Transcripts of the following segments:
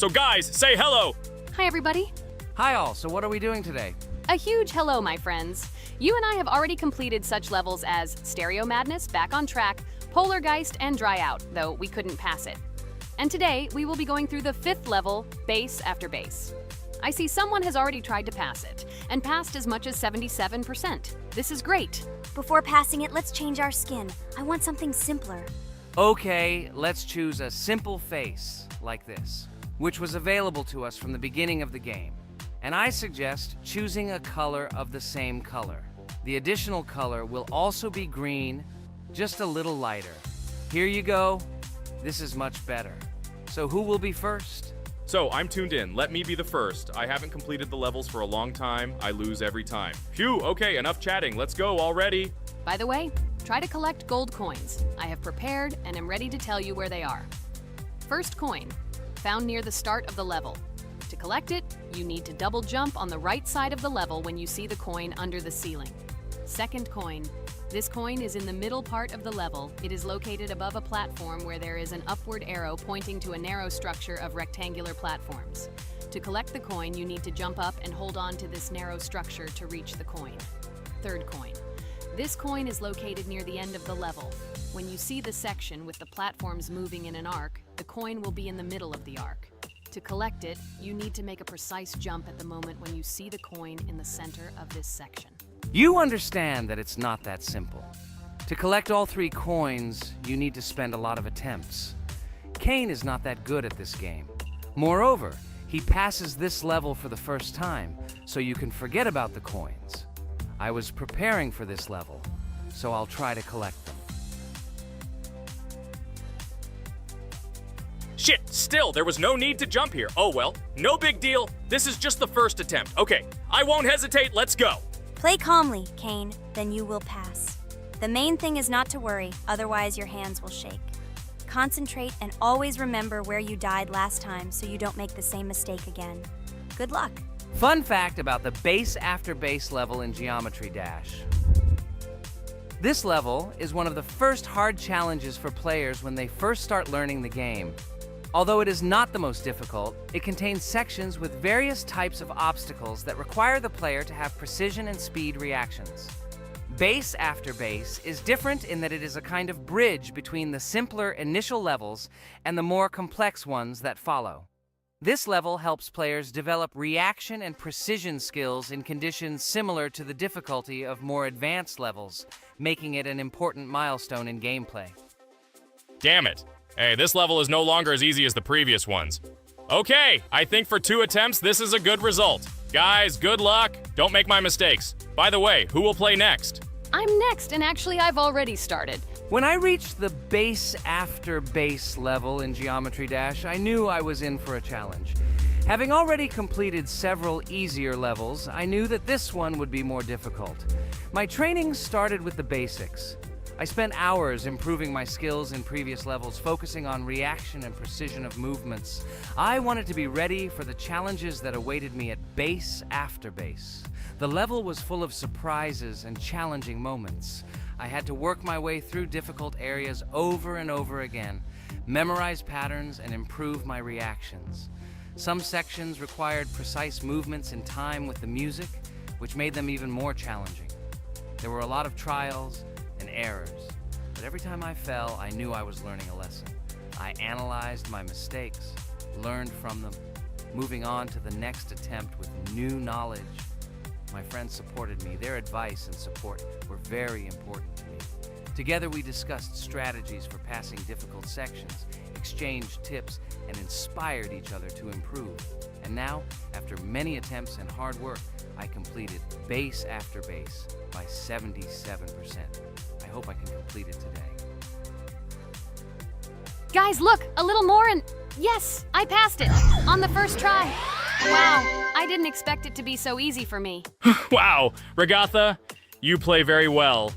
So guys, say hello! Hi, everybody. Hi all, so what are we doing today? A huge hello, my friends. You and I have already completed such levels as Stereo Madness, Back on Track, Polargeist, and Dry Out, though we couldn't pass it. And today, we will be going through the 5th level, Base After Base. I see someone has already tried to pass it, and passed as much as 77%. This is great. Before passing it, let's change our skin. I want something simpler. Okay, let's choose a simple face, like this, which was available to us from the beginning of the game. And I suggest choosing a color of the same color. The additional color will also be green, just a little lighter. Here you go. This is much better. So who will be first? So, I'm tuned in. Let me be the first. I haven't completed the levels for a long time. I lose every time. Phew, okay, enough chatting. Let's go already. By the way, try to collect gold coins. I have prepared and am ready to tell you where they are. First coin, found near the start of the level. To collect it, you need to double jump on the right side of the level when you see the coin under the ceiling. Second coin. This coin is in the middle part of the level. It is located above a platform where there is an upward arrow pointing to a narrow structure of rectangular platforms. To collect the coin, you need to jump up and hold on to this narrow structure to reach the coin. Third coin. This coin is located near the end of the level. When you see the section with the platforms moving in an arc, the coin will be in the middle of the arc. To collect it, you need to make a precise jump at the moment when you see the coin in the center of this section. You understand that it's not that simple. To collect all 3 coins, you need to spend a lot of attempts. Kane is not that good at this game. Moreover, he passes this level for the first time, so you can forget about the coins. I was preparing for this level, so I'll try to collect them. Shit, still, there was no need to jump here. Oh well, no big deal. This is just the first attempt. Okay, I won't hesitate, let's go. Play calmly, Kane, then you will pass. The main thing is not to worry, otherwise your hands will shake. Concentrate and always remember where you died last time so you don't make the same mistake again. Good luck. Fun fact about the Base After Base level in Geometry Dash. This level is one of the first hard challenges for players when they first start learning the game. Although it is not the most difficult, it contains sections with various types of obstacles that require the player to have precision and speed reactions. Base After Base is different in that it is a kind of bridge between the simpler initial levels and the more complex ones that follow. This level helps players develop reaction and precision skills in conditions similar to the difficulty of more advanced levels, making it an important milestone in gameplay. Damn it. Hey, this level is no longer as easy as the previous ones. Okay, I think for 2 attempts, this is a good result. Guys, good luck. Don't make my mistakes. By the way, who will play next? I'm next, and actually I've already started. When I reached the Base After Base level in Geometry Dash, I knew I was in for a challenge. Having already completed several easier levels, I knew that this one would be more difficult. My training started with the basics. I spent hours improving my skills in previous levels, focusing on reaction and precision of movements. I wanted to be ready for the challenges that awaited me at Base After Base. The level was full of surprises and challenging moments. I had to work my way through difficult areas over and over again, memorize patterns, and improve my reactions. Some sections required precise movements in time with the music, which made them even more challenging. There were a lot of trials and errors, but every time I fell, I knew I was learning a lesson. I analyzed my mistakes, learned from them, moving on to the next attempt with new knowledge. My friends supported me. Their advice and support were very important to me. Together we discussed strategies for passing difficult sections, exchanged tips, and inspired each other to improve. And now, after many attempts and hard work, I completed Base After Base by 77%. I hope I can complete it today. Guys, look, a little more and yes, I passed it on the first try. Wow, I didn't expect it to be so easy for me. Wow, Regatha, you play very well.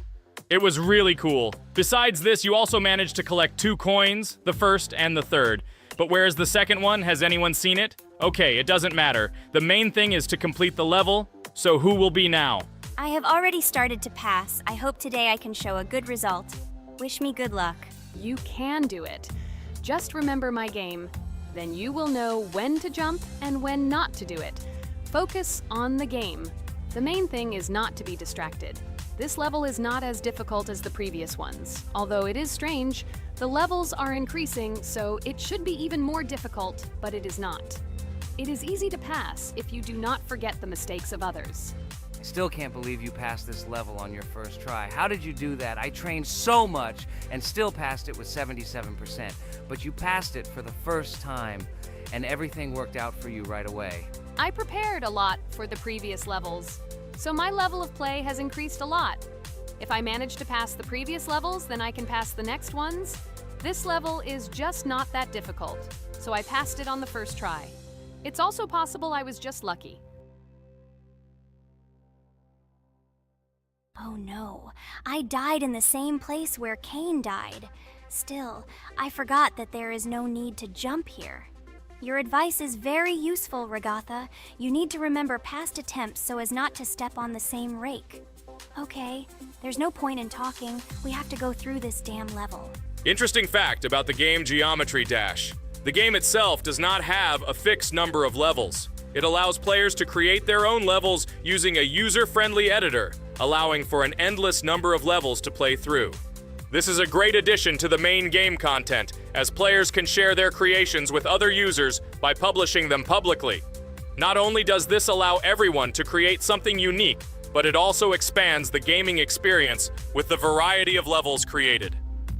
It was really cool. Besides this, you also managed to collect 2 coins, the first and the third. But where's the second one? Has anyone seen it? Okay, it doesn't matter. The main thing is to complete the level, so who will be now? I have already started to pass. I hope today I can show a good result. Wish me good luck. You can do it. Just remember my game. Then you will know when to jump and when not to do it. Focus on the game. The main thing is not to be distracted. This level is not as difficult as the previous ones. Although it is strange, the levels are increasing, so it should be even more difficult, but it is not. It is easy to pass if you do not forget the mistakes of others. I still can't believe you passed this level on your first try. How did you do that? I trained so much and still passed it with 77%. But you passed it for the first time, and everything worked out for you right away. I prepared a lot for the previous levels, so my level of play has increased a lot. If I manage to pass the previous levels, then I can pass the next ones. This level is just not that difficult, so I passed it on the first try. It's also possible I was just lucky. Oh no, I died in the same place where Cain died. Still, I forgot that there is no need to jump here. Your advice is very useful, Regatha. You need to remember past attempts so as not to step on the same rake. Okay, there's no point in talking. We have to go through this damn level. Interesting fact about the game Geometry Dash. The game itself does not have a fixed number of levels. It allows players to create their own levels using a user-friendly editor, allowing for an endless number of levels to play through. This is a great addition to the main game content, as players can share their creations with other users by publishing them publicly. Not only does this allow everyone to create something unique, but it also expands the gaming experience with the variety of levels created.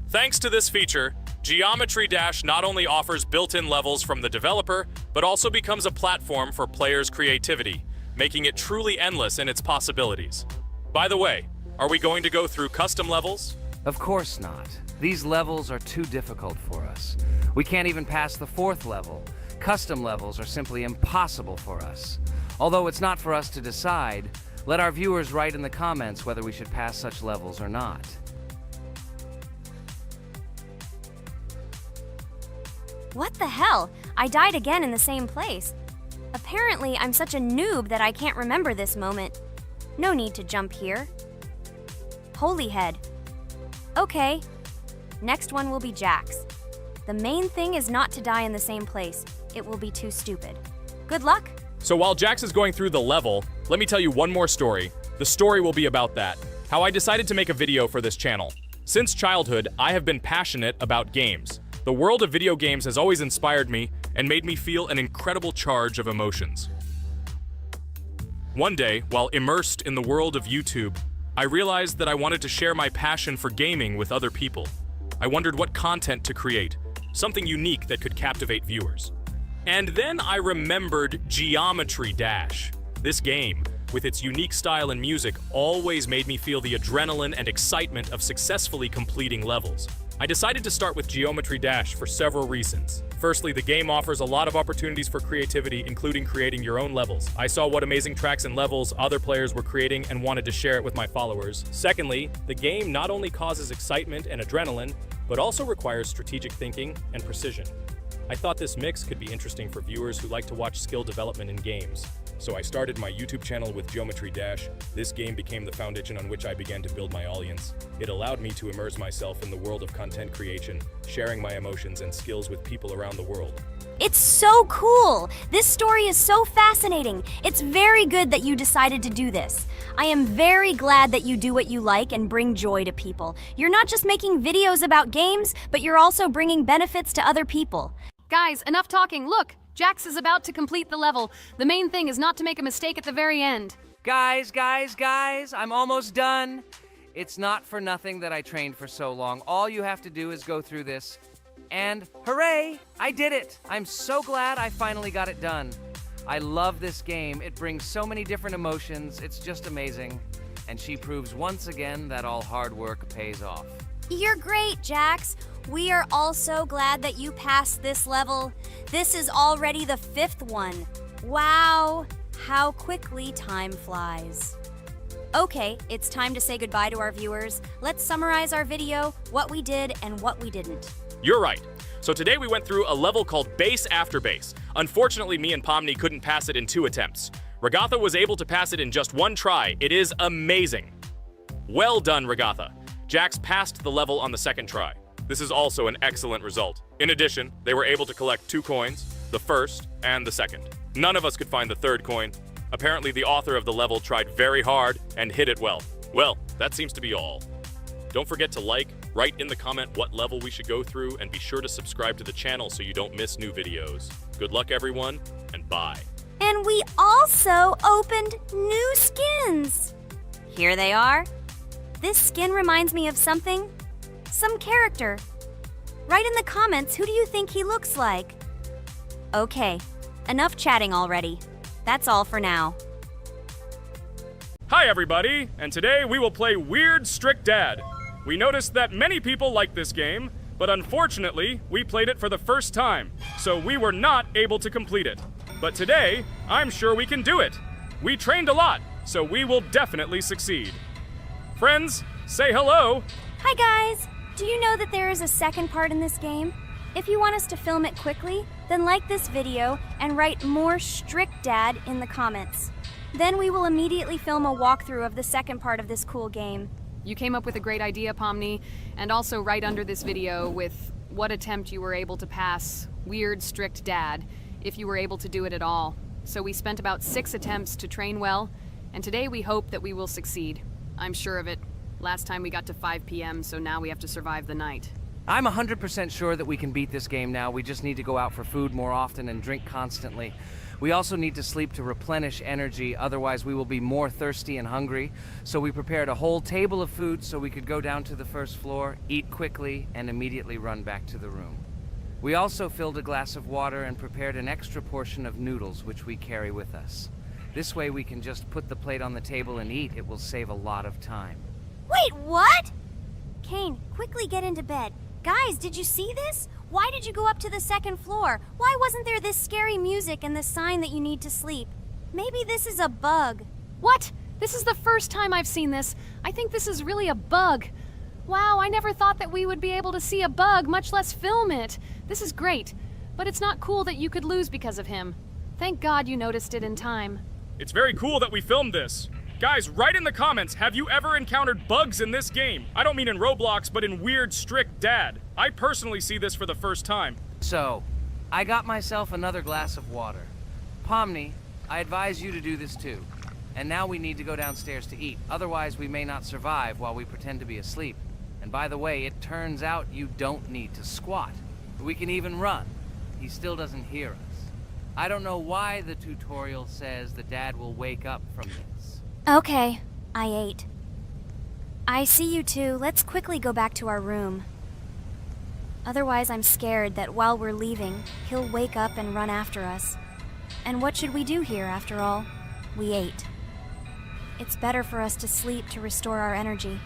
Thanks to this feature, Geometry Dash not only offers built-in levels from the developer, but also becomes a platform for players' creativity, making it truly endless in its possibilities. By the way, are we going to go through custom levels? Of course not. These levels are too difficult for us. We can't even pass the 4th level. Custom levels are simply impossible for us. Although it's not for us to decide, let our viewers write in the comments whether we should pass such levels or not. What the hell? I died again in the same place. Apparently, I'm such a noob that I can't remember this moment. No need to jump here. Holy head. Okay. Next one will be Jax. The main thing is not to die in the same place. It will be too stupid. Good luck. So while Jax is going through the level, let me tell you one more story. The story will be about that, how I decided to make a video for this channel. Since childhood, I have been passionate about games. The world of video games has always inspired me and made me feel an incredible charge of emotions. One day, while immersed in the world of YouTube, I realized that I wanted to share my passion for gaming with other people. I wondered what content to create, something unique that could captivate viewers. And then I remembered Geometry Dash. This game, with its unique style and music, always made me feel the adrenaline and excitement of successfully completing levels. I decided to start with Geometry Dash for several reasons. Firstly, the game offers a lot of opportunities for creativity, including creating your own levels. I saw what amazing tracks and levels other players were creating and wanted to share it with my followers. Secondly, the game not only causes excitement and adrenaline, but also requires strategic thinking and precision. I thought this mix could be interesting for viewers who like to watch skill development in games. So I started my YouTube channel with Geometry Dash. This game became the foundation on which I began to build my audience. It allowed me to immerse myself in the world of content creation, sharing my emotions and skills with people around the world. It's so cool! This story is so fascinating. It's very good that you decided to do this. I am very glad that you do what you like and bring joy to people. You're not just making videos about games, but you're also bringing benefits to other people. Guys, enough talking. Look, Jax is about to complete the level. The main thing is not to make a mistake at the very end. Guys, I'm almost done. It's not for nothing that I trained for so long. All you have to do is go through this. And hooray, I did it! I'm so glad I finally got it done. I love this game. It brings so many different emotions. It's just amazing. And she proves once again that all hard work pays off. You're great, Jax. We are all so glad that you passed this level. This is already the 5th one. Wow, how quickly time flies. Okay, it's time to say goodbye to our viewers. Let's summarize our video, what we did and what we didn't. You're right. So today we went through a level called Base After Base. Unfortunately, me and Pomni couldn't pass it in 2 attempts. Regatha was able to pass it in just 1 try. It is amazing. Well done, Regatha. Jax passed the level on the 2nd try. This is also an excellent result. In addition, they were able to collect 2 coins, the first and the second. None of us could find the third coin. Apparently, the author of the level tried very hard and hit it well. Well, that seems to be all. Don't forget to like, write in the comment what level we should go through, and be sure to subscribe to the channel so you don't miss new videos. Good luck, everyone, and bye. And we also opened new skins. Here they are. This skin reminds me of something, some character. Write in the comments, who do you think he looks like? Okay, enough chatting already. That's all for now. Hi everybody, and today we will play Weird Strict Dad. We noticed that many people like this game, but unfortunately, we played it for the first time, so we were not able to complete it. But today, I'm sure we can do it. We trained a lot, so we will definitely succeed. Friends, say hello. Hi guys! Do you know that there is a second part in this game? If you want us to film it quickly, then like this video and write more Strict Dad in the comments. Then we will immediately film a walkthrough of the second part of this cool game. You came up with a great idea, Pomni, and also right under this video with what attempt you were able to pass Weird Strict Dad, if you were able to do it at all. So we spent about 6 attempts to train well, and today we hope that we will succeed. I'm sure of it. Last time we got to 5 p.m., so now we have to survive the night. I'm 100% sure that we can beat this game now. We just need to go out for food more often and drink constantly. We also need to sleep to replenish energy, otherwise we will be more thirsty and hungry. So we prepared a whole table of food so we could go down to the first floor, eat quickly, and immediately run back to the room. We also filled a glass of water and prepared an extra portion of noodles, which we carry with us. This way we can just put the plate on the table and eat. It will save a lot of time. Wait, what? Kane, quickly get into bed. Guys, did you see this? Why did you go up to the second floor? Why wasn't there this scary music and the sign that you need to sleep? Maybe this is a bug. What? This is the first time I've seen this. I think this is really a bug. Wow, I never thought that we would be able to see a bug, much less film it. This is great, but it's not cool that you could lose because of him. Thank God you noticed it in time. It's very cool that we filmed this. Guys, write in the comments, have you ever encountered bugs in this game? I don't mean in Roblox, but in Weird Strict Dad. I personally see this for the first time. So, I got myself another glass of water. Pomni, I advise you to do this too. And now we need to go downstairs to eat. Otherwise, we may not survive while we pretend to be asleep. And by the way, it turns out you don't need to squat. We can even run. He still doesn't hear us. I don't know why the tutorial says the dad will wake up from this. Okay, I ate. I see you two. Let's quickly go back to our room. Otherwise, I'm scared that while we're leaving, he'll wake up and run after us. And what should we do here, after all? We ate. It's better for us to sleep to restore our energy.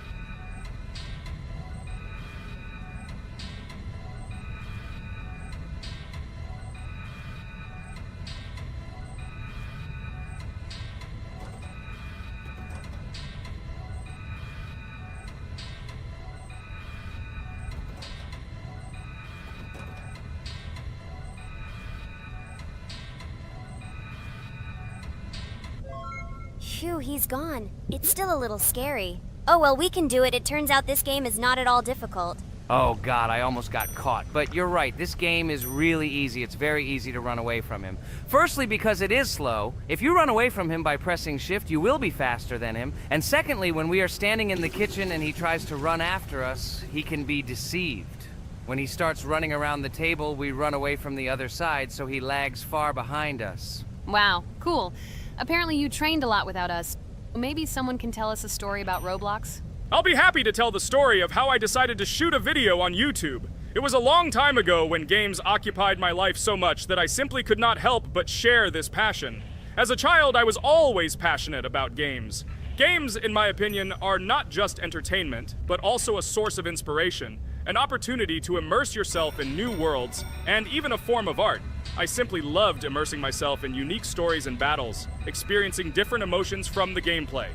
Phew, he's gone. It's still a little scary. Oh well, we can do it. It turns out this game is not at all difficult. Oh god, I almost got caught. But you're right, this game is really easy. It's very easy to run away from him. Firstly, because it is slow. If you run away from him by pressing shift, you will be faster than him. And secondly, when we are standing in the kitchen and he tries to run after us, he can be deceived. When he starts running around the table, we run away from the other side, so he lags far behind us. Wow, cool. Apparently you trained a lot without us. Maybe someone can tell us a story about Roblox? I'll be happy to tell the story of how I decided to shoot a video on YouTube. It was a long time ago when games occupied my life so much that I simply could not help but share this passion. As a child, I was always passionate about games. Games, in my opinion, are not just entertainment, but also a source of inspiration, an opportunity to immerse yourself in new worlds, and even a form of art. I simply loved immersing myself in unique stories and battles, experiencing different emotions from the gameplay.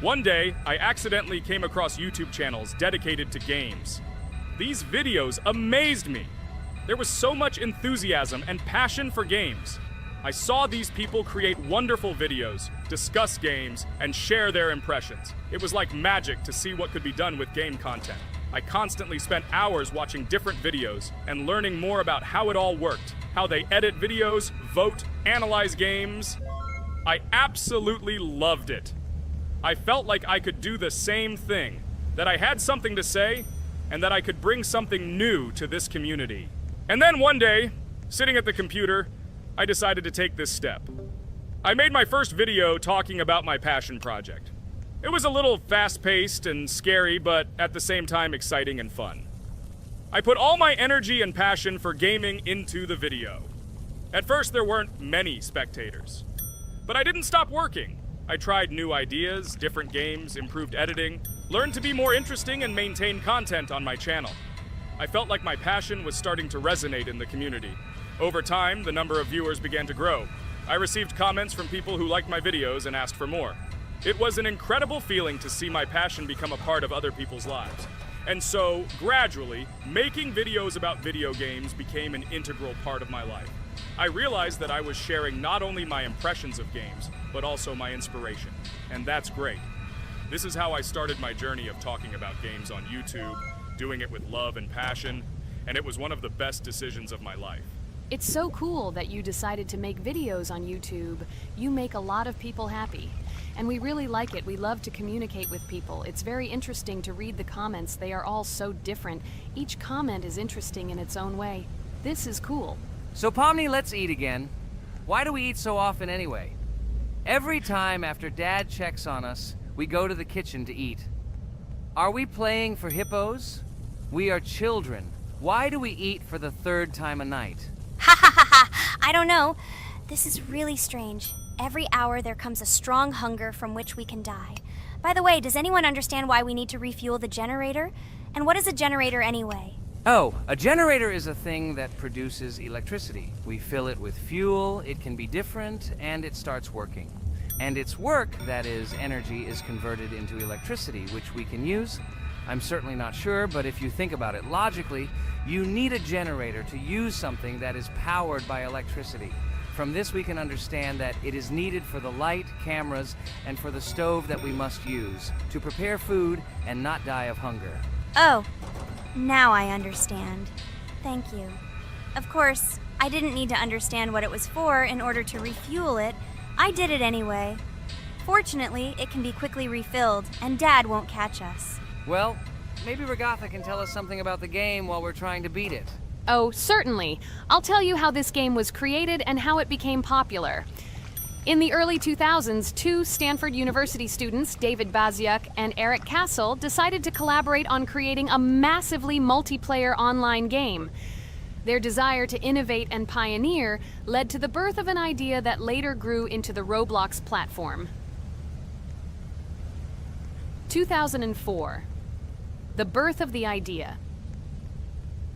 One day, I accidentally came across YouTube channels dedicated to games. These videos amazed me. There was so much enthusiasm and passion for games. I saw these people create wonderful videos, discuss games, and share their impressions. It was like magic to see what could be done with game content. I constantly spent hours watching different videos and learning more about how it all worked, how they edit videos, vote, analyze games. I absolutely loved it. I felt like I could do the same thing, that I had something to say, and that I could bring something new to this community. And then one day, sitting at the computer, I decided to take this step. I made my first video talking about my passion project. It was a little fast-paced and scary, but at the same time exciting and fun. I put all my energy and passion for gaming into the video. At first, there weren't many spectators. But I didn't stop working. I tried new ideas, different games, improved editing, learned to be more interesting, and maintain content on my channel. I felt like my passion was starting to resonate in the community. Over time, the number of viewers began to grow. I received comments from people who liked my videos and asked for more. It was an incredible feeling to see my passion become a part of other people's lives. And so, gradually, making videos about video games became an integral part of my life. I realized that I was sharing not only my impressions of games, but also my inspiration. And that's great. This is how I started my journey of talking about games on YouTube, doing it with love and passion, and it was one of the best decisions of my life. It's so cool that you decided to make videos on YouTube. You make a lot of people happy. And we really like it. We love to communicate with people. It's very interesting to read the comments. They are all so different. Each comment is interesting in its own way. This is cool. So Pomni, let's eat again. Why do we eat so often anyway? Every time after Dad checks on us, we go to the kitchen to eat. Are we playing for hippos? We are children. Why do we eat for the third time a night? Ha ha ha ha! I don't know. This is really strange. Every hour there comes a strong hunger from which we can die. By the way, does anyone understand why we need to refuel the generator? And what is a generator anyway? Oh, a generator is a thing that produces electricity. We fill it with fuel, it can be different, and it starts working. And its work, that is, energy, is converted into electricity, which we can use. I'm certainly not sure, but if you think about it logically, you need a generator to use something that is powered by electricity. From this we can understand that it is needed for the light, cameras, and for the stove that we must use, to prepare food and not die of hunger. Oh, now I understand. Thank you. Of course, I didn't need to understand what it was for in order to refuel it. I did it anyway. Fortunately, it can be quickly refilled, and Dad won't catch us. Well, maybe Regatha can tell us something about the game while we're trying to beat it. Oh, certainly. I'll tell you how this game was created and how it became popular. In the early 2000s, two Stanford University students, David Baziuk and Eric Castle, decided to collaborate on creating a massively multiplayer online game. Their desire to innovate and pioneer led to the birth of an idea that later grew into the Roblox platform. 2004. The birth of the idea.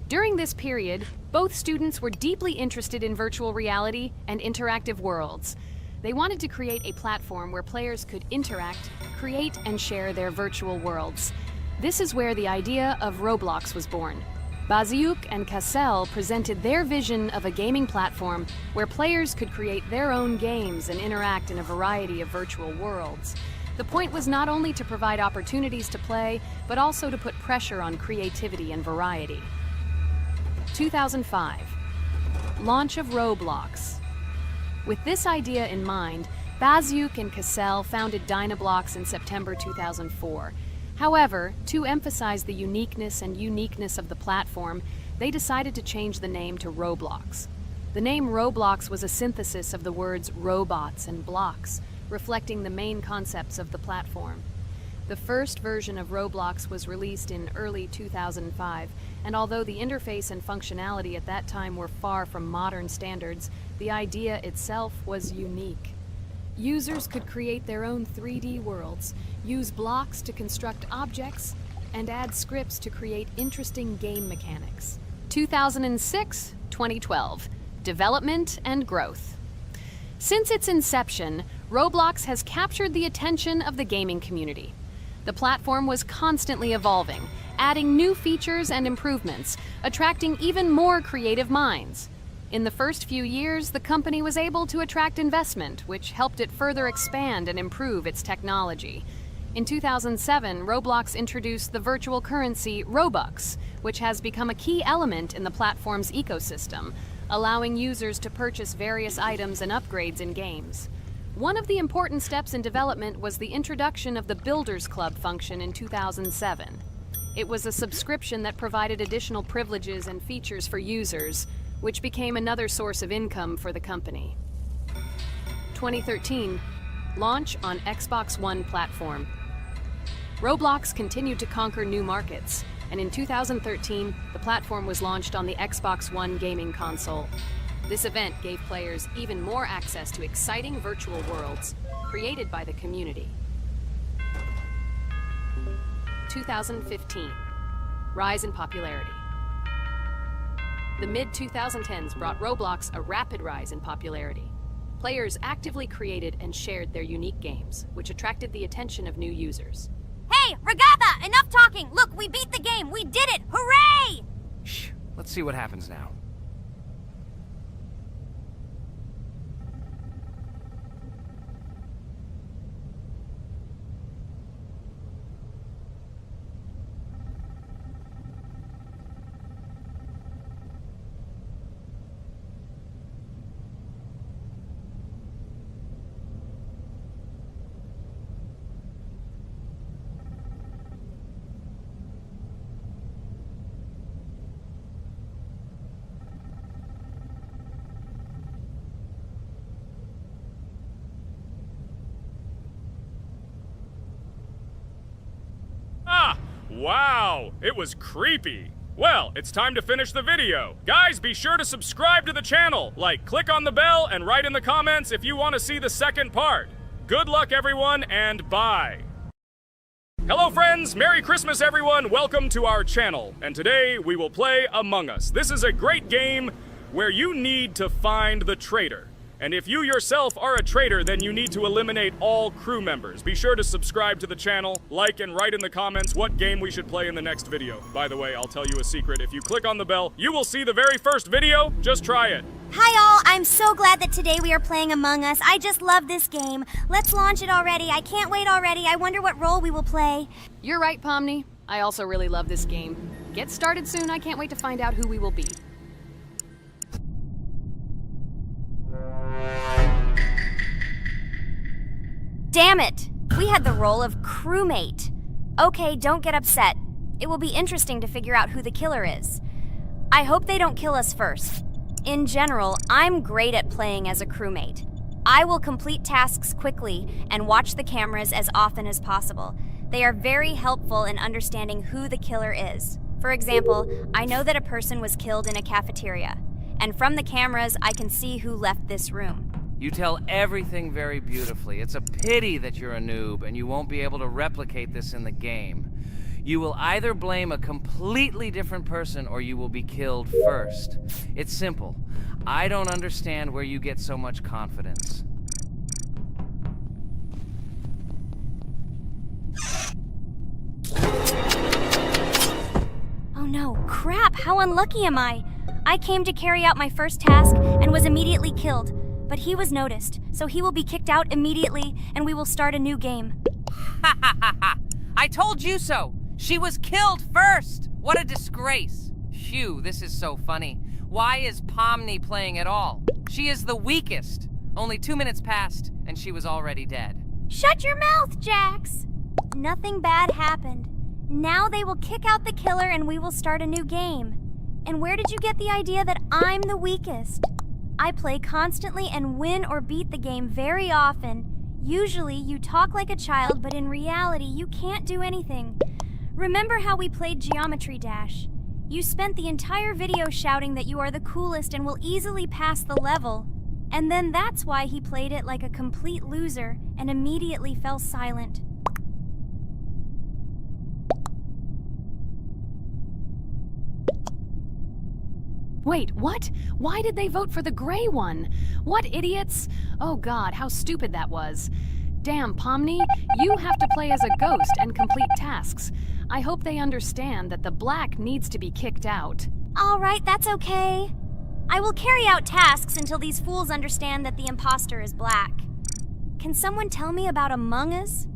During this period, both students were deeply interested in virtual reality and interactive worlds. They wanted to create a platform where players could interact, create, and share their virtual worlds. This is where the idea of Roblox was born. Baziuk and Cassell presented their vision of a gaming platform where players could create their own games and interact in a variety of virtual worlds. The point was not only to provide opportunities to play, but also to put pressure on creativity and variety. 2005. Launch of Roblox. With this idea in mind, Baziuk and Cassell founded Dynablox in September 2004. However, to emphasize the uniqueness of the platform, they decided to change the name to Roblox. The name Roblox was a synthesis of the words robots and blocks, reflecting the main concepts of the platform. The first version of Roblox was released in early 2005, and although the interface and functionality at that time were far from modern standards, the idea itself was unique. Users could create their own 3D worlds, use blocks to construct objects, and add scripts to create interesting game mechanics. 2006-2012. Development and growth. Since its inception, Roblox has captured the attention of the gaming community. The platform was constantly evolving, adding new features and improvements, attracting even more creative minds. In the first few years, the company was able to attract investment, which helped it further expand and improve its technology. In 2007, Roblox introduced the virtual currency Robux, which has become a key element in the platform's ecosystem, allowing users to purchase various items and upgrades in games. One of the important steps in development was the introduction of the Builders Club function in 2007. It was a subscription that provided additional privileges and features for users, which became another source of income for the company. 2013, launch on Xbox One platform. Roblox continued to conquer new markets, and in 2013, the platform was launched on the Xbox One gaming console. This event gave players even more access to exciting virtual worlds created by the community. 2015, rise in popularity. The mid-2010s brought Roblox a rapid rise in popularity. Players actively created and shared their unique games, which attracted the attention of new users. Hey, Regatha, enough talking! Look, we beat the game! We did it! Hooray! Shh, let's see what happens now. Wow, it was creepy. Well, it's time to finish the video. Guys, be sure to subscribe to the channel. Click on the bell and write in the comments if you want to see the second part. Good luck, everyone, and bye. Hello, friends. Merry Christmas, everyone. Welcome to our channel. And today we will play Among Us. This is a great game where you need to find the traitor. And if you yourself are a traitor, then you need to eliminate all crew members. Be sure to subscribe to the channel, like, and write in the comments what game we should play in the next video. By the way, I'll tell you a secret. If you click on the bell, you will see the very first video. Just try it. Hi all, I'm so glad that today we are playing Among Us. I just love this game. Let's launch it already. I can't wait already. I wonder what role we will play. You're right, Pomni. I also really love this game. Get started soon. I can't wait to find out who we will be. Damn it! We had the role of crewmate. Okay, don't get upset. It will be interesting to figure out who the killer is. I hope they don't kill us first. In general, I'm great at playing as a crewmate. I will complete tasks quickly and watch the cameras as often as possible. They are very helpful in understanding who the killer is. For example, I know that a person was killed in a cafeteria, and from the cameras, I can see who left this room. You tell everything very beautifully. It's a pity that you're a noob and you won't be able to replicate this in the game. You will either blame a completely different person or you will be killed first. It's simple. I don't understand where you get so much confidence. Oh no, crap, how unlucky am I? I came to carry out my first task and was immediately killed. But he was noticed, so he will be kicked out immediately, and we will start a new game. Ha ha ha ha! I told you so! She was killed first! What a disgrace! Phew, this is so funny. Why is Pomni playing at all? She is the weakest. Only 2 minutes passed, and she was already dead. Shut your mouth, Jax! Nothing bad happened. Now they will kick out the killer and we will start a new game. And where did you get the idea that I'm the weakest? I play constantly and win or beat the game very often. Usually, you talk like a child, but in reality, you can't do anything. Remember how we played Geometry Dash? You spent the entire video shouting that you are the coolest and will easily pass the level. And then that's why he played it like a complete loser and immediately fell silent. Wait, what? Why did they vote for the gray one? What idiots? Oh god, how stupid that was. Damn, Pomni, you have to play as a ghost and complete tasks. I hope they understand that the black needs to be kicked out. All right, that's okay. I will carry out tasks until these fools understand that the imposter is black. Can someone tell me about Among Us?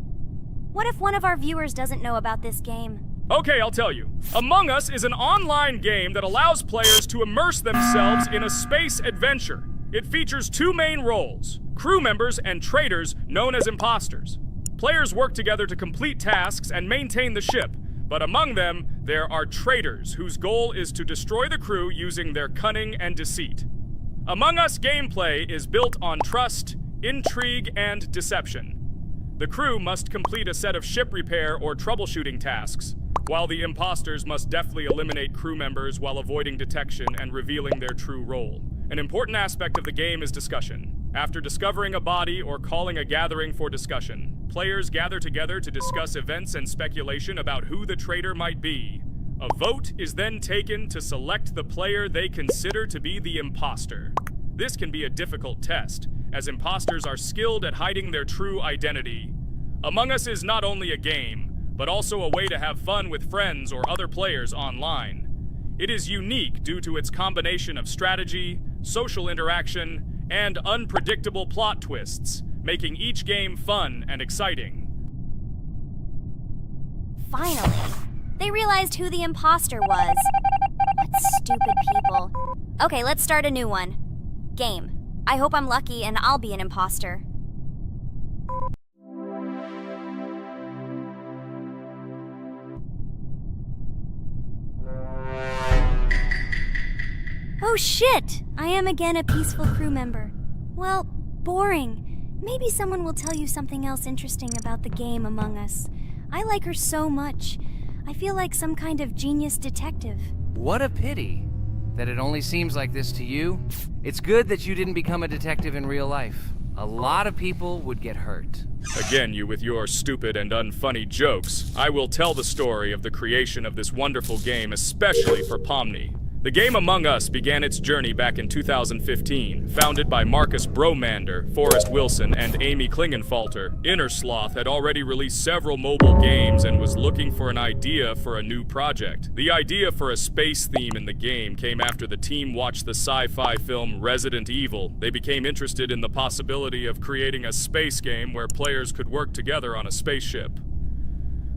What if one of our viewers doesn't know about this game? Okay, I'll tell you. Among Us is an online game that allows players to immerse themselves in a space adventure. It features two main roles, crew members and traitors known as imposters. Players work together to complete tasks and maintain the ship, but among them, there are traitors whose goal is to destroy the crew using their cunning and deceit. Among Us gameplay is built on trust, intrigue, and deception. The crew must complete a set of ship repair or troubleshooting tasks, while the imposters must deftly eliminate crew members while avoiding detection and revealing their true role. An important aspect of the game is discussion. After discovering a body or calling a gathering for discussion, players gather together to discuss events and speculation about who the traitor might be. A vote is then taken to select the player they consider to be the imposter. This can be a difficult test, as imposters are skilled at hiding their true identity. Among Us is not only a game, but also a way to have fun with friends or other players online. It is unique due to its combination of strategy, social interaction, and unpredictable plot twists, making each game fun and exciting. Finally, they realized who the imposter was. What stupid people. Okay, let's start a new one. Game. I hope I'm lucky and I'll be an imposter. Oh shit! I am again a peaceful crew member. Well, boring. Maybe someone will tell you something else interesting about the game Among Us. I like her so much. I feel like some kind of genius detective. What a pity that it only seems like this to you. It's good that you didn't become a detective in real life. A lot of people would get hurt. Again, you with your stupid and unfunny jokes. I will tell the story of the creation of this wonderful game, especially for Pomni. The game Among Us began its journey back in 2015, founded by Marcus Bromander, Forrest Wilson, and Amy Klingenfalter. Innersloth had already released several mobile games and was looking for an idea for a new project. The idea for a space theme in the game came after the team watched the sci-fi film Resident Evil. They became interested in the possibility of creating a space game where players could work together on a spaceship.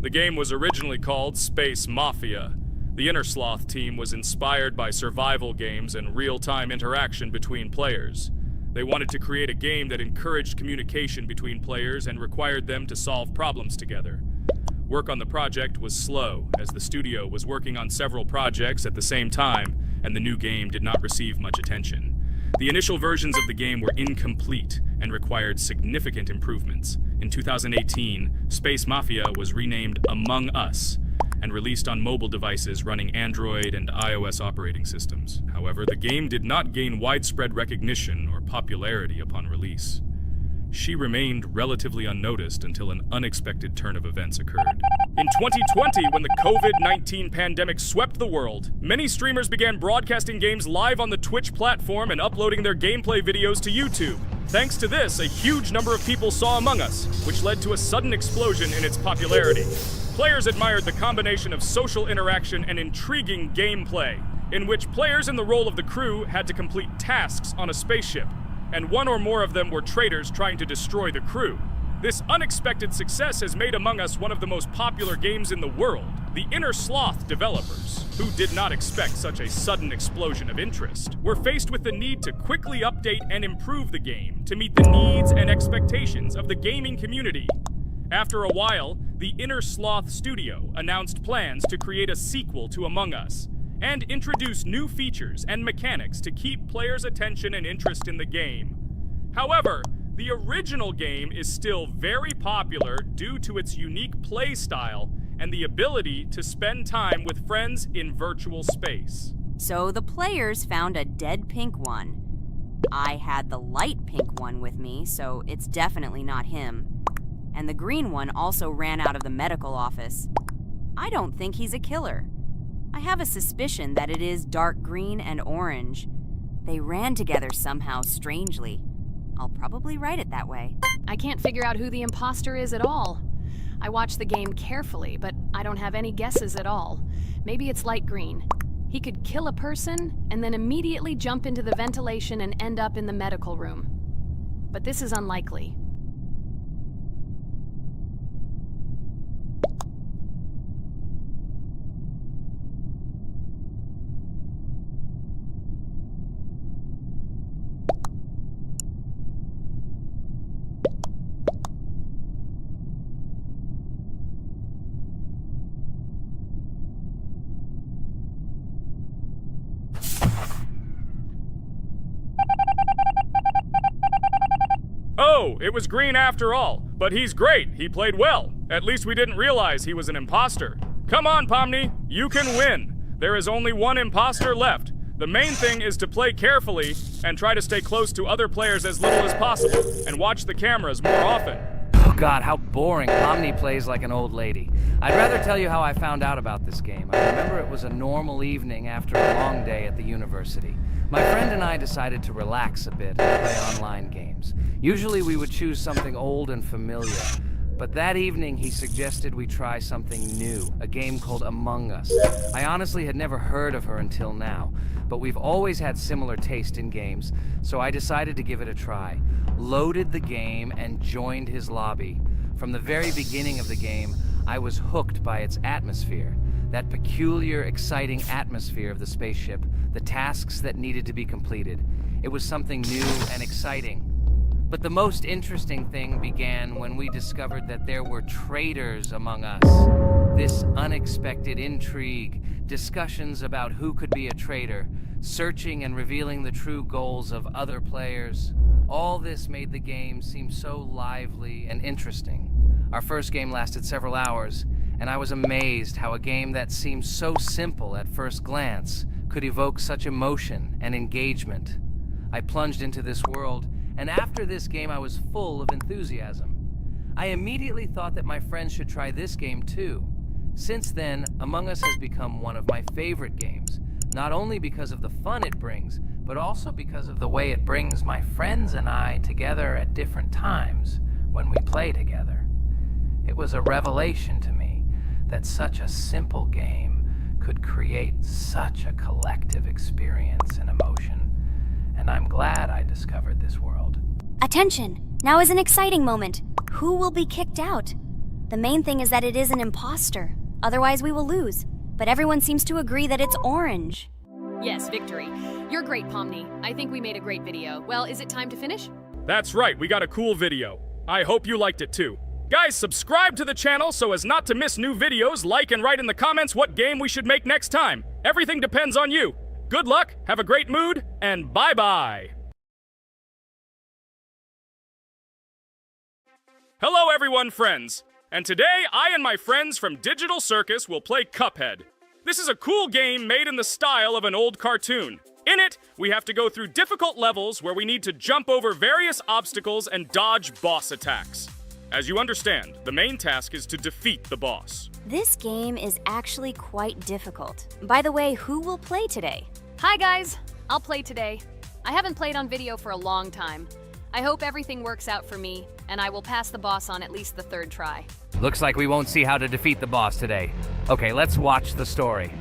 The game was originally called Space Mafia. The Innersloth team was inspired by survival games and real-time interaction between players. They wanted to create a game that encouraged communication between players and required them to solve problems together. Work on the project was slow, as the studio was working on several projects at the same time, and the new game did not receive much attention. The initial versions of the game were incomplete and required significant improvements. In 2018, Space Mafia was renamed Among Us, and released on mobile devices running Android and iOS operating systems. However, the game did not gain widespread recognition or popularity upon release. She remained relatively unnoticed until an unexpected turn of events occurred. In 2020, when the COVID-19 pandemic swept the world, many streamers began broadcasting games live on the Twitch platform and uploading their gameplay videos to YouTube. Thanks to this, a huge number of people saw Among Us, which led to a sudden explosion in its popularity. Players admired the combination of social interaction and intriguing gameplay, in which players in the role of the crew had to complete tasks on a spaceship, and one or more of them were traitors trying to destroy the crew. This unexpected success has made Among Us one of the most popular games in the world. The Innersloth developers, who did not expect such a sudden explosion of interest, were faced with the need to quickly update and improve the game to meet the needs and expectations of the gaming community. After a while, the Innersloth studio announced plans to create a sequel to Among Us and introduce new features and mechanics to keep players' attention and interest in the game. However, the original game is still very popular due to its unique play style and the ability to spend time with friends in virtual space. So the players found a dead pink one. I had the light pink one with me, so it's definitely not him. And the green one also ran out of the medical office. I don't think he's a killer. I have a suspicion that it is dark green and orange. They ran together somehow strangely. I'll probably write it that way. I can't figure out who the imposter is at all. I watched the game carefully, but I don't have any guesses at all. Maybe it's light green. He could kill a person and then immediately jump into the ventilation and end up in the medical room. But this is unlikely. Oh, it was green after all. But he's great. He played well. At least we didn't realize he was an imposter. Come on, Pomni. You can win. There is only one imposter left. The main thing is to play carefully and try to stay close to other players as little as possible and watch the cameras more often. Oh God, how boring. Pomni plays like an old lady. I'd rather tell you how I found out about this game. I remember it was a normal evening after a long day at the university. My friend and I decided to relax a bit and play online games. Usually we would choose something old and familiar. But that evening, he suggested we try something new, a game called Among Us. I honestly had never heard of her until now, but we've always had similar taste in games, so I decided to give it a try. Loaded the game and joined his lobby. From the very beginning of the game, I was hooked by its atmosphere. That peculiar, exciting atmosphere of the spaceship, the tasks that needed to be completed. It was something new and exciting. But the most interesting thing began when we discovered that there were traitors among us. This unexpected intrigue, discussions about who could be a traitor, searching and revealing the true goals of other players. All this made the game seem so lively and interesting. Our first game lasted several hours, and I was amazed how a game that seemed so simple at first glance could evoke such emotion and engagement. I plunged into this world, and after this game I was full of enthusiasm. I immediately thought that my friends should try this game too. Since then, Among Us has become one of my favorite games, not only because of the fun it brings, but also because of the way it brings my friends and I together at different times when we play together. It was a revelation to me that such a simple game could create such a collective experience and emotion. And I'm glad I discovered this world. Attention! Now is an exciting moment. Who will be kicked out? The main thing is that it is an imposter. Otherwise we will lose. But everyone seems to agree that it's orange. Yes, victory. You're great, Pomni. I think we made a great video. Well, is it time to finish? That's right, we got a cool video. I hope you liked it too. Guys, subscribe to the channel so as not to miss new videos, like and write in the comments what game we should make next time. Everything depends on you. Good luck, have a great mood, and bye-bye. Hello everyone, friends. And today, I and my friends from Digital Circus will play Cuphead. This is a cool game made in the style of an old cartoon. In it, we have to go through difficult levels where we need to jump over various obstacles and dodge boss attacks. As you understand, the main task is to defeat the boss. This game is actually quite difficult. By the way, who will play today? Hi guys, I'll play today. I haven't played on video for a long time. I hope everything works out for me, and I will pass the boss on at least the third try. Looks like we won't see how to defeat the boss today. Okay, let's watch the story.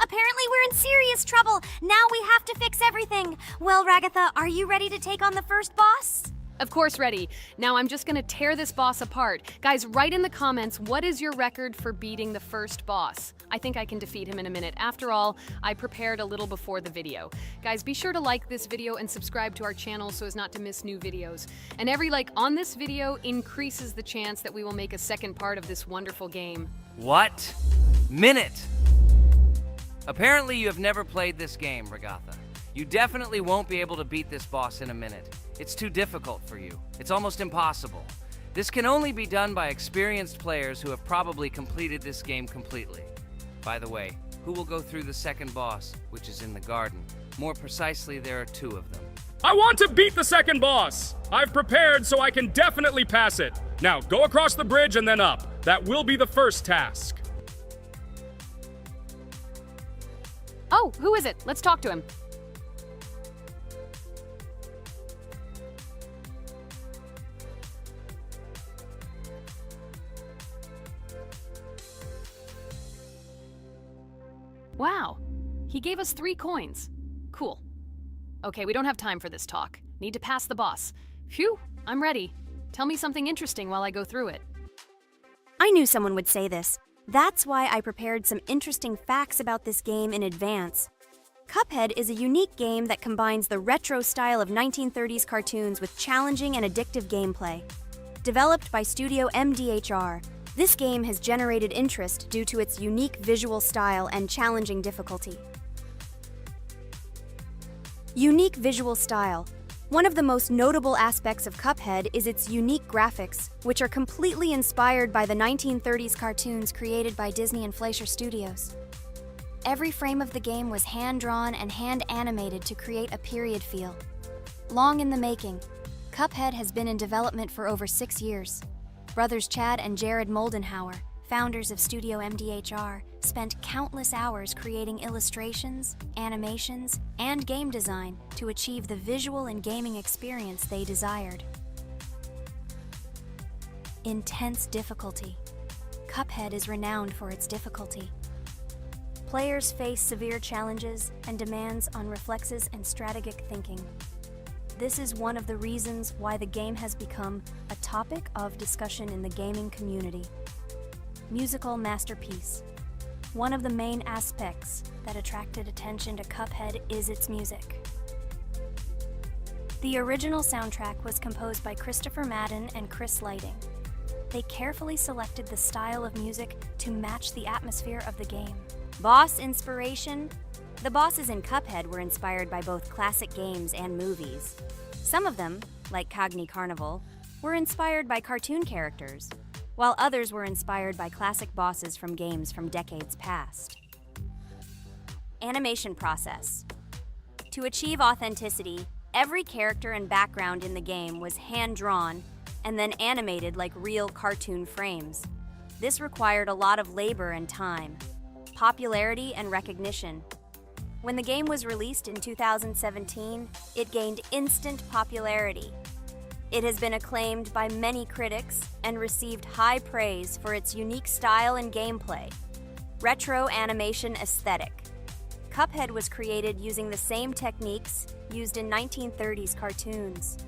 Apparently we're in serious trouble. Now we have to fix everything. Well, Ragatha, are you ready to take on the first boss? Of course, ready. Now I'm just gonna tear this boss apart. Guys, write in the comments, what is your record for beating the first boss? I think I can defeat him in a minute. After all, I prepared a little before the video. Guys, be sure to like this video and subscribe to our channel so as not to miss new videos. And every like on this video increases the chance that we will make a second part of this wonderful game. What? Minute! Apparently you have never played this game, Ragatha. You definitely won't be able to beat this boss in a minute. It's too difficult for you. It's almost impossible. This can only be done by experienced players who have probably completed this game completely. By the way, who will go through the second boss, which is in the garden. More precisely, there are 2 of them. I want to beat the second boss! I've prepared so I can definitely pass it. Now, go across the bridge and then up. That will be the first task. Oh, who is it? Let's talk to him. Wow, he gave us 3 coins. Cool. Okay, we don't have time for this talk. Need to pass the boss. Phew, I'm ready. Tell me something interesting while I go through it. I knew someone would say this. That's why I prepared some interesting facts about this game in advance. Cuphead is a unique game that combines the retro style of 1930s cartoons with challenging and addictive gameplay. Developed by Studio MDHR, this game has generated interest due to its unique visual style and challenging difficulty. Unique visual style. One of the most notable aspects of Cuphead is its unique graphics, which are completely inspired by the 1930s cartoons created by Disney and Fleischer Studios. Every frame of the game was hand-drawn and hand-animated to create a period feel. Long in the making, Cuphead has been in development for over 6 years. Brothers Chad and Jared Moldenhauer, founders of Studio MDHR, spent countless hours creating illustrations, animations, and game design to achieve the visual and gaming experience they desired. Intense difficulty. Cuphead is renowned for its difficulty. Players face severe challenges and demands on reflexes and strategic thinking. This is one of the reasons why the game has become a topic of discussion in the gaming community. Musical masterpiece. One of the main aspects that attracted attention to Cuphead is its music. The original soundtrack was composed by Christopher Madden and Chris Lighting. They carefully selected the style of music to match the atmosphere of the game. Boss inspiration. The bosses in Cuphead were inspired by both classic games and movies. Some of them, like Cogni Carnival, were inspired by cartoon characters, while others were inspired by classic bosses from games from decades past. Animation process. To achieve authenticity, every character and background in the game was hand-drawn and then animated like real cartoon frames. This required a lot of labor and time. Popularity and recognition. When the game was released in 2017, it gained instant popularity. It has been acclaimed by many critics and received high praise for its unique style and gameplay. Retro animation aesthetic. Cuphead was created using the same techniques used in 1930s cartoons.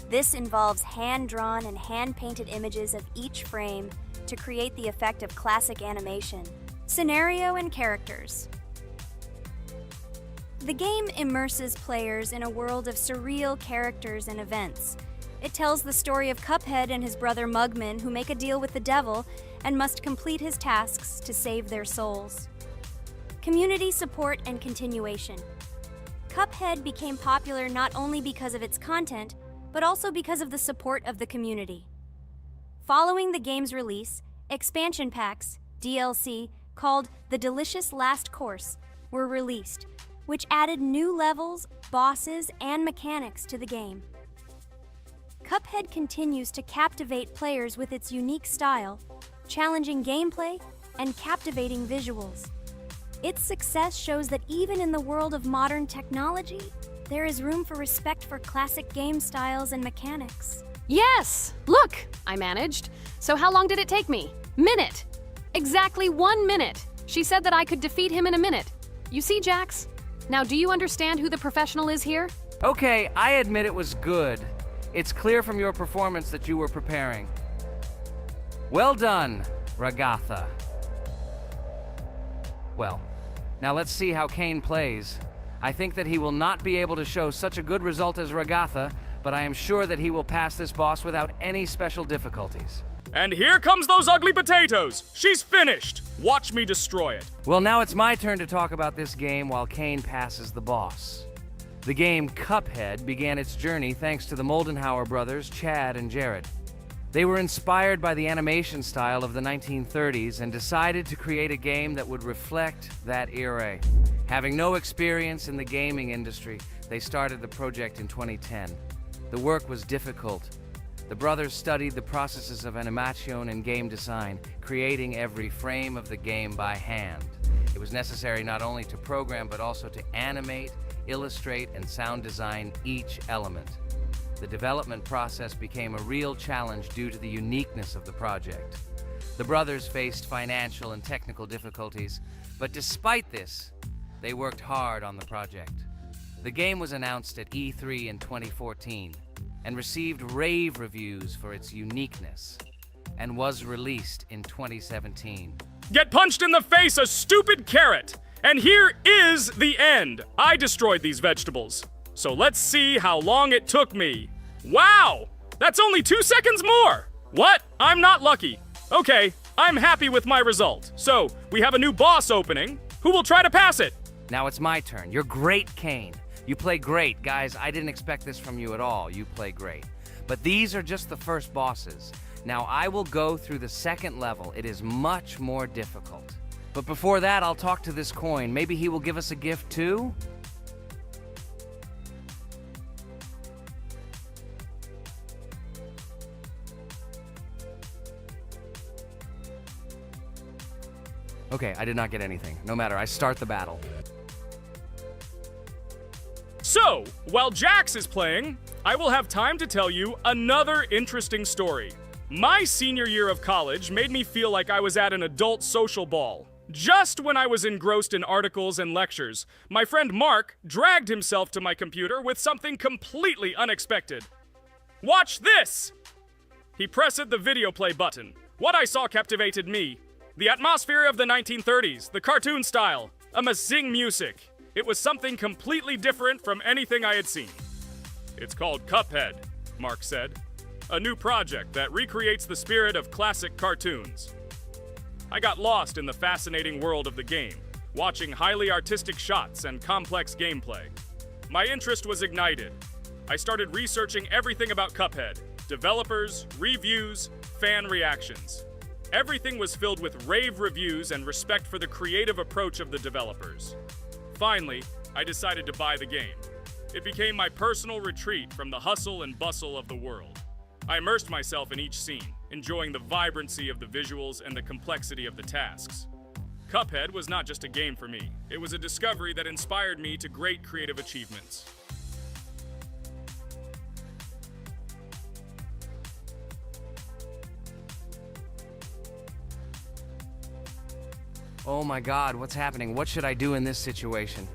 This involves hand-drawn and hand-painted images of each frame to create the effect of classic animation. Scenario and characters. The game immerses players in a world of surreal characters and events. It tells the story of Cuphead and his brother Mugman, who make a deal with the devil and must complete his tasks to save their souls. Community support and continuation. Cuphead became popular not only because of its content, but also because of the support of the community. Following the game's release, expansion packs, DLC, called The Delicious Last Course, were released, which added new levels, bosses, and mechanics to the game. Cuphead continues to captivate players with its unique style, challenging gameplay, and captivating visuals. Its success shows that even in the world of modern technology, there is room for respect for classic game styles and mechanics. Yes! Look! I managed. So how long did it take me? Minute! Exactly 1 minute! She said that I could defeat him in a minute. You see, Jax? Now, do you understand who the professional is here? Okay, I admit it was good. It's clear from your performance that you were preparing. Well done, Ragatha. Well, now let's see how Kane plays. I think that he will not be able to show such a good result as Ragatha, but I am sure that he will pass this boss without any special difficulties. And here comes those ugly potatoes! She's finished! Watch me destroy it. Well, now it's my turn to talk about this game while Kane passes the boss. The game Cuphead began its journey thanks to the Moldenhauer brothers, Chad and Jared. They were inspired by the animation style of the 1930s and decided to create a game that would reflect that era. Having no experience in the gaming industry, they started the project in 2010. The work was difficult. The brothers studied the processes of animation and game design, creating every frame of the game by hand. It was necessary not only to program, but also to animate, illustrate, and sound design each element. The development process became a real challenge due to the uniqueness of the project. The brothers faced financial and technical difficulties, but despite this, they worked hard on the project. The game was announced at E3 in 2014 and received rave reviews for its uniqueness, and was released in 2017. Get punched in the face, a stupid carrot! And here is the end. I destroyed these vegetables. So let's see how long it took me. Wow! That's only 2 seconds more! What? I'm not lucky. Okay, I'm happy with my result. So, we have a new boss opening. Who will try to pass it? Now it's my turn. You're great, Kane. You play great. Guys, I didn't expect this from you at all. You play great. But these are just the first bosses. Now I will go through the second level. It is much more difficult. But before that, I'll talk to this coin. Maybe he will give us a gift too? Okay, I did not get anything. No matter, I start the battle. So, while Jax is playing, I will have time to tell you another interesting story. My senior year of college made me feel like I was at an adult social ball. Just when I was engrossed in articles and lectures, my friend Mark dragged himself to my computer with something completely unexpected. Watch this! He pressed the video play button. What I saw captivated me. The atmosphere of the 1930s, the cartoon style, amazing music. It was something completely different from anything I had seen. It's called Cuphead, Mark said. A new project that recreates the spirit of classic cartoons. I got lost in the fascinating world of the game, watching highly artistic shots and complex gameplay. My interest was ignited. I started researching everything about Cuphead, developers, reviews, fan reactions. Everything was filled with rave reviews and respect for the creative approach of the developers. Finally, I decided to buy the game. It became my personal retreat from the hustle and bustle of the world. I immersed myself in each scene, enjoying the vibrancy of the visuals and the complexity of the tasks. Cuphead was not just a game for me. It was a discovery that inspired me to great creative achievements. Oh my God, what's happening? What should I do in this situation?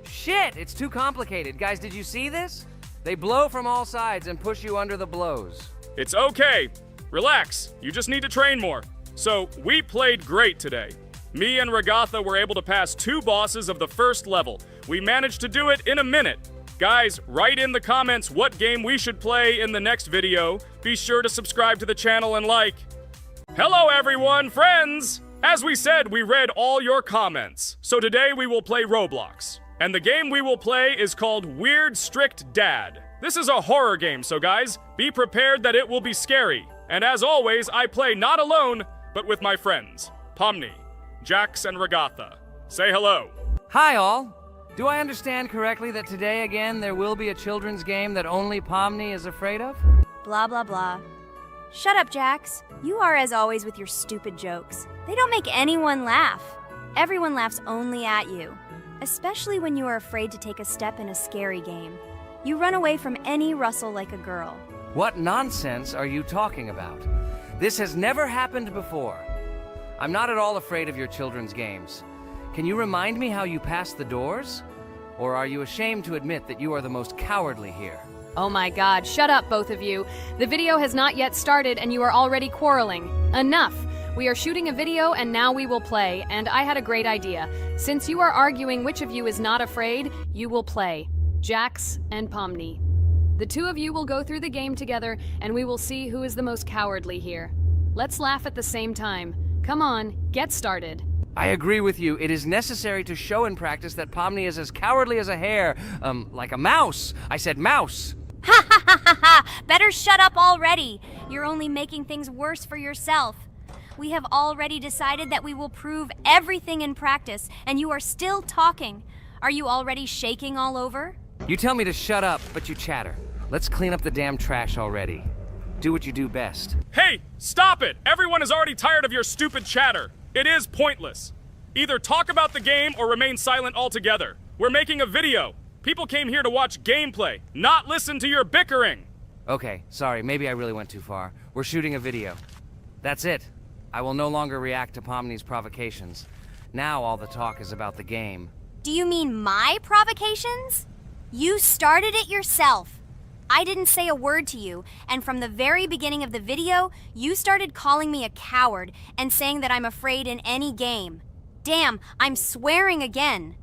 Shit, it's too complicated. Guys, did you see this? They blow from all sides and push you under the blows. It's okay. Relax. You just need to train more. So, we played great today. Me and Regatha were able to pass 2 bosses of the first level. We managed to do it in a minute. Guys, write in the comments what game we should play in the next video. Be sure to subscribe to the channel and like. Hello everyone, friends! As we said, we read all your comments. So today we will play Roblox. And the game we will play is called Weird Strict Dad. This is a horror game, so guys, be prepared that it will be scary. And as always, I play not alone, but with my friends, Pomni, Jax, and Regatha. Say hello. Hi all. Do I understand correctly that today again there will be a children's game that only Pomni is afraid of? Blah, blah, blah. Shut up, Jax. You are as always with your stupid jokes. They don't make anyone laugh. Everyone laughs only at you, especially when you are afraid to take a step in a scary game. You run away from any rustle like a girl. What nonsense are you talking about? This has never happened before. I'm not at all afraid of your children's games. Can you remind me how you passed the doors? Or are you ashamed to admit that you are the most cowardly here? Oh my God, shut up, both of you. The video has not yet started and you are already quarreling. Enough. We are shooting a video and now we will play, and I had a great idea. Since you are arguing which of you is not afraid, you will play. Jax and Pomni. The 2 of you will go through the game together and we will see who is the most cowardly here. Let's laugh at the same time. Come on, get started. I agree with you. It is necessary to show in practice that Pomni is as cowardly as a hare. Like a mouse. I said mouse. Ha ha ha! Ha ha ha! Better shut up already! You're only making things worse for yourself. We have already decided that we will prove everything in practice, and you are still talking. Are you already shaking all over? You tell me to shut up, but you chatter. Let's clean up the damn trash already. Do what you do best. Hey, stop it! Everyone is already tired of your stupid chatter. It is pointless. Either talk about the game or remain silent altogether. We're making a video. People came here to watch gameplay, not listen to your bickering. Okay, sorry, maybe I really went too far. We're shooting a video. That's it. I will no longer react to Pomni's provocations. Now all the talk is about the game. Do you mean my provocations? You started it yourself. I didn't say a word to you, and from the very beginning of the video, you started calling me a coward and saying that I'm afraid in any game. Damn, I'm swearing again.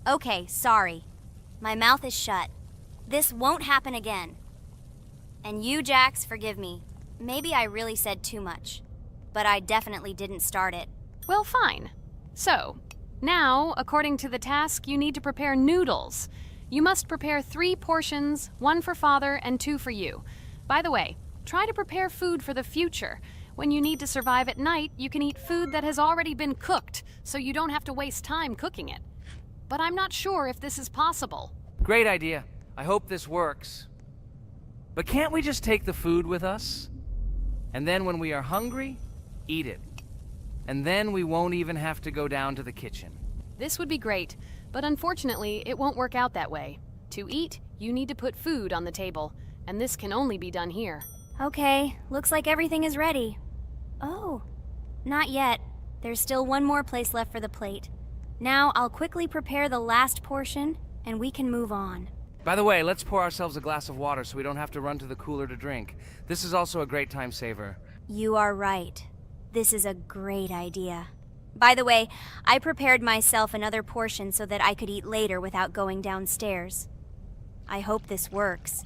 Okay, sorry. My mouth is shut. This won't happen again. And you, Jax, forgive me. Maybe I really said too much. But I definitely didn't start it. Well, fine. So, now, according to the task, you need to prepare noodles. You must prepare 3 portions, 1 for Father and 2 for you. By the way, try to prepare food for the future. When you need to survive at night, you can eat food that has already been cooked, so you don't have to waste time cooking it. But I'm not sure if this is possible. Great idea. I hope this works. But can't we just take the food with us? And then when we are hungry, eat it. And then we won't even have to go down to the kitchen. This would be great, but unfortunately, it won't work out that way. To eat, you need to put food on the table, and this can only be done here. Okay, looks like everything is ready. Oh, not yet. There's still one more place left for the plate. Now I'll quickly prepare the last portion, and we can move on. By the way, let's pour ourselves a glass of water so we don't have to run to the cooler to drink. This is also a great time saver. You are right. This is a great idea. By the way, I prepared myself another portion so that I could eat later without going downstairs. I hope this works.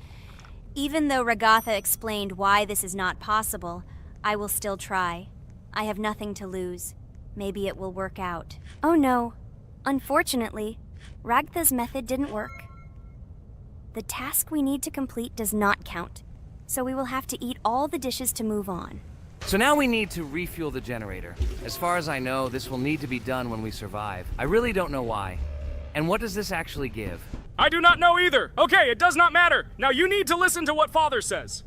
Even though Ragatha explained why this is not possible, I will still try. I have nothing to lose. Maybe it will work out. Oh no. Unfortunately, Ragatha's method didn't work. The task we need to complete does not count, so we will have to eat all the dishes to move on. So now we need to refuel the generator. As far as I know, this will need to be done when we survive. I really don't know why. And what does this actually give? I do not know either. Okay, it does not matter. Now you need to listen to what Father says.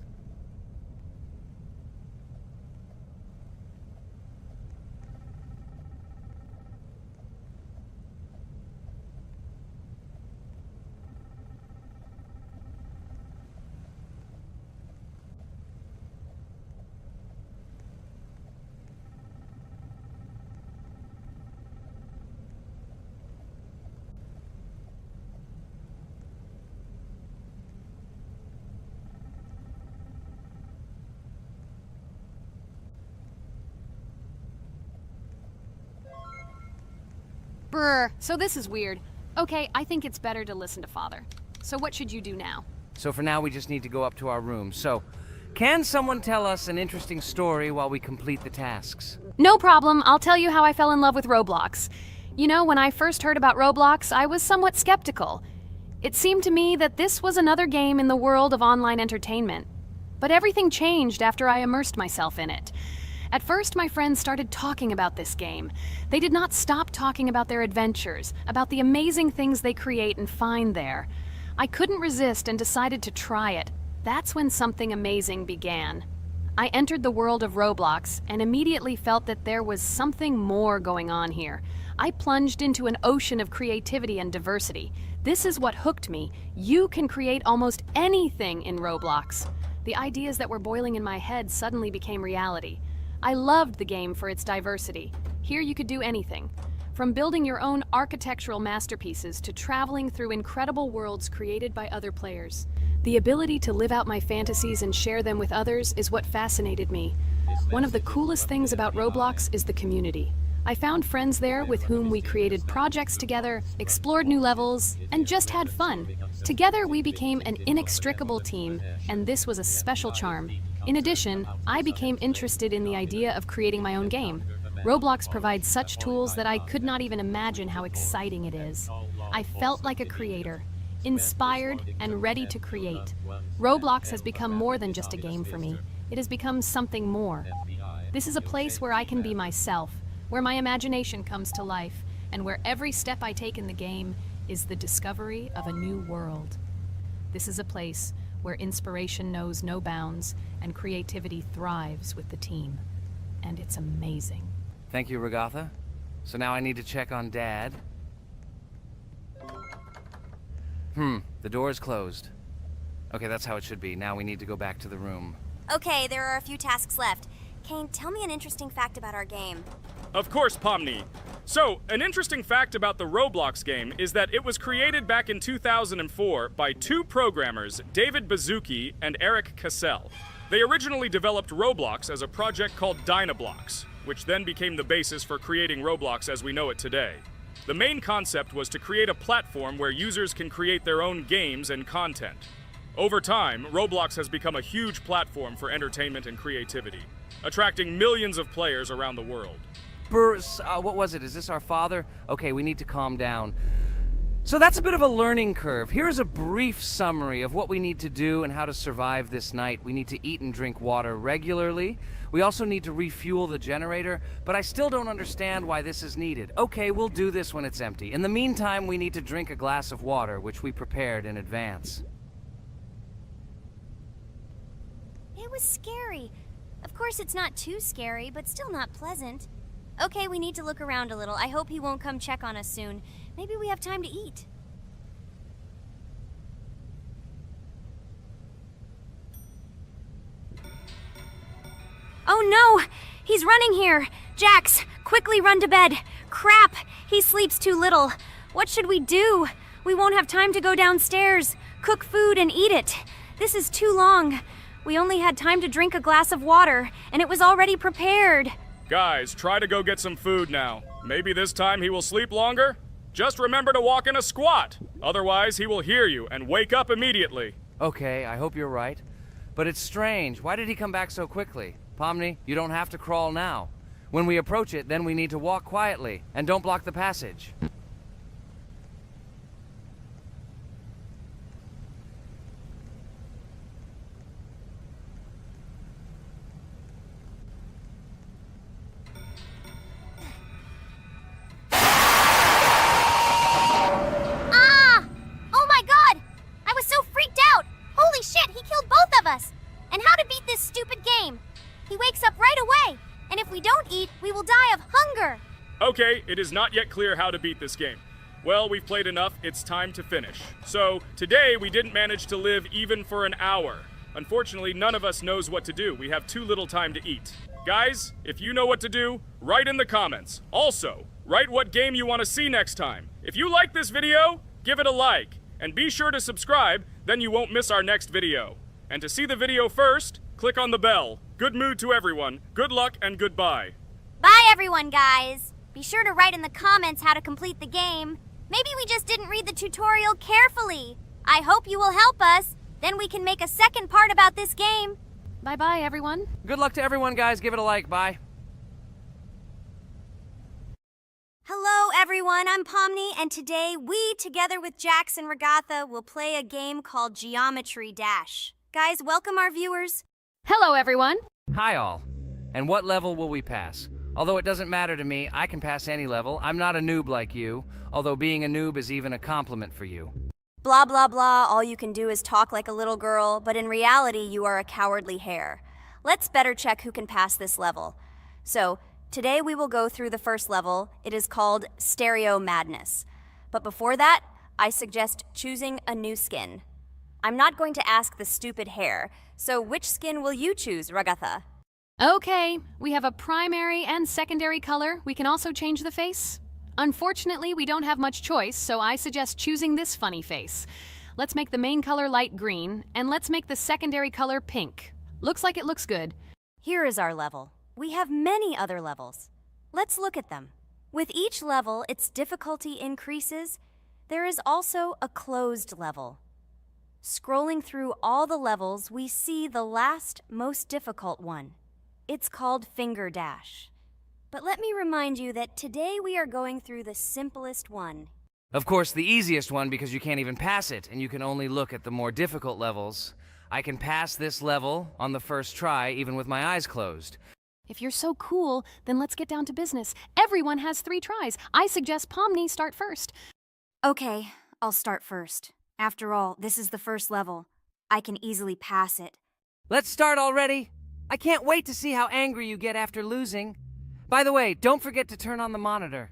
Brr, so this is weird. Okay, I think it's better to listen to Father. So what should you do now? So for now, we just need to go up to our room. So, can someone tell us an interesting story while we complete the tasks? No problem, I'll tell you how I fell in love with Roblox. You know, when I first heard about Roblox, I was somewhat skeptical. It seemed to me that this was another game in the world of online entertainment. But everything changed after I immersed myself in it. At first, my friends started talking about this game. They did not stop talking about their adventures, about the amazing things they create and find there. I couldn't resist and decided to try it. That's when something amazing began. I entered the world of Roblox and immediately felt that there was something more going on here. I plunged into an ocean of creativity and diversity. This is what hooked me. You can create almost anything in Roblox. The ideas that were boiling in my head suddenly became reality. I loved the game for its diversity. Here you could do anything. From building your own architectural masterpieces to traveling through incredible worlds created by other players. The ability to live out my fantasies and share them with others is what fascinated me. One of the coolest things about Roblox is the community. I found friends there with whom we created projects together, explored new levels, and just had fun. Together we became an inextricable team, and this was a special charm. In addition, I became interested in the idea of creating my own game. Roblox provides such tools that I could not even imagine how exciting it is. I felt like a creator. inspired, and ready to create. Roblox has become more than just a game for me. It has become something more. This is a place where I can be myself, where my imagination comes to life, and where every step I take in the game is the discovery of a new world. This is a place where inspiration knows no bounds and creativity thrives with the team. And it's amazing. Thank you, Regatha. So now I need to check on Dad. The door is closed. Okay, that's how it should be. Now we need to go back to the room. Okay, there are a few tasks left. Kane, tell me an interesting fact about our game. Of course, Pomni. So, an interesting fact about the Roblox game is that it was created back in 2004 by two programmers, David Baszucki and Eric Cassell. They originally developed Roblox as a project called Dynablox, which then became the basis for creating Roblox as we know it today. The main concept was to create a platform where users can create their own games and content. Over time, Roblox has become a huge platform for entertainment and creativity, attracting millions of players around the world. What was it? Is this our father? Okay, we need to calm down. So that's a bit of a learning curve. Here's a brief summary of what we need to do and how to survive this night. We need to eat and drink water regularly. We also need to refuel the generator, but I still don't understand why this is needed. Okay, we'll do this when it's empty. In the meantime, we need to drink a glass of water, which we prepared in advance. It was scary. Of course, it's not too scary, but still not pleasant. Okay, we need to look around a little. I hope he won't come check on us soon. Maybe we have time to eat. Oh no! He's running here! Jax, quickly run to bed! Crap! He sleeps too little. What should we do? We won't have time to go downstairs, cook food, and eat it. This is too long. We only had time to drink a glass of water, and it was already prepared. Guys, try to go get some food now. Maybe this time he will sleep longer? Just remember to walk in a squat. Otherwise, he will hear you and wake up immediately. Okay, I hope you're right. But it's strange. Why did he come back so quickly? Pomni, you don't have to crawl now. When we approach it, then we need to walk quietly, and don't block the passage. And how to beat this stupid game. He wakes up right away, and if we don't eat, we will die of hunger. Okay, it is not yet clear how to beat this game. Well, we've played enough, it's time to finish. So, today we didn't manage to live even for an hour. Unfortunately, none of us knows what to do. We have too little time to eat. Guys, if you know what to do, write in the comments. Also, write what game you want to see next time. If you like this video, give it a like. And be sure to subscribe, then you won't miss our next video. And to see the video first, click on the bell. Good mood to everyone. Good luck and goodbye. Bye everyone, guys. Be sure to write in the comments how to complete the game. Maybe we just didn't read the tutorial carefully. I hope you will help us. Then we can make a second part about this game. Bye-bye, everyone. Good luck to everyone, guys. Give it a like. Bye. Hello everyone, I'm Pomni, and today we, together with Jax and Regatha, will play a game called Geometry Dash. Guys, welcome our viewers. Hello, everyone. Hi, all. And what level will we pass? Although it doesn't matter to me, I can pass any level. I'm not a noob like you, although being a noob is even a compliment for you. Blah, blah, blah, all you can do is talk like a little girl, but in reality, you are a cowardly hare. Let's better check who can pass this level. So, today we will go through the first level. It is called Stereo Madness. But before that, I suggest choosing a new skin. I'm not going to ask the stupid hare, so which skin will you choose, Regatha? Okay, we have a primary and secondary color. We can also change the face. Unfortunately, we don't have much choice, so I suggest choosing this funny face. Let's make the main color light green, and let's make the secondary color pink. Looks like it looks good. Here is our level. We have many other levels. Let's look at them. With each level, its difficulty increases. There is also a closed level. Scrolling through all the levels, we see the last, most difficult one. It's called Finger Dash. But let me remind you that today we are going through the simplest one. Of course, the easiest one because you can't even pass it, and you can only look at the more difficult levels. I can pass this level on the first try, even with my eyes closed. If you're so cool, then let's get down to business. Everyone has 3 tries. I suggest Pomni start first. Okay, I'll start first. After all, this is the first level. I can easily pass it. Let's start already! I can't wait to see how angry you get after losing. By the way, don't forget to turn on the monitor.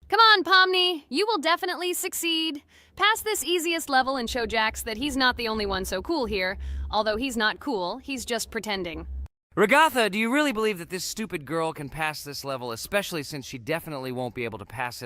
Come on, Pomni. You will definitely succeed. Pass this easiest level and show Jax that he's not the only one so cool here. Although he's not cool, he's just pretending. Regatha, do you really believe that this stupid girl can pass this level, especially since she definitely won't be able to pass it on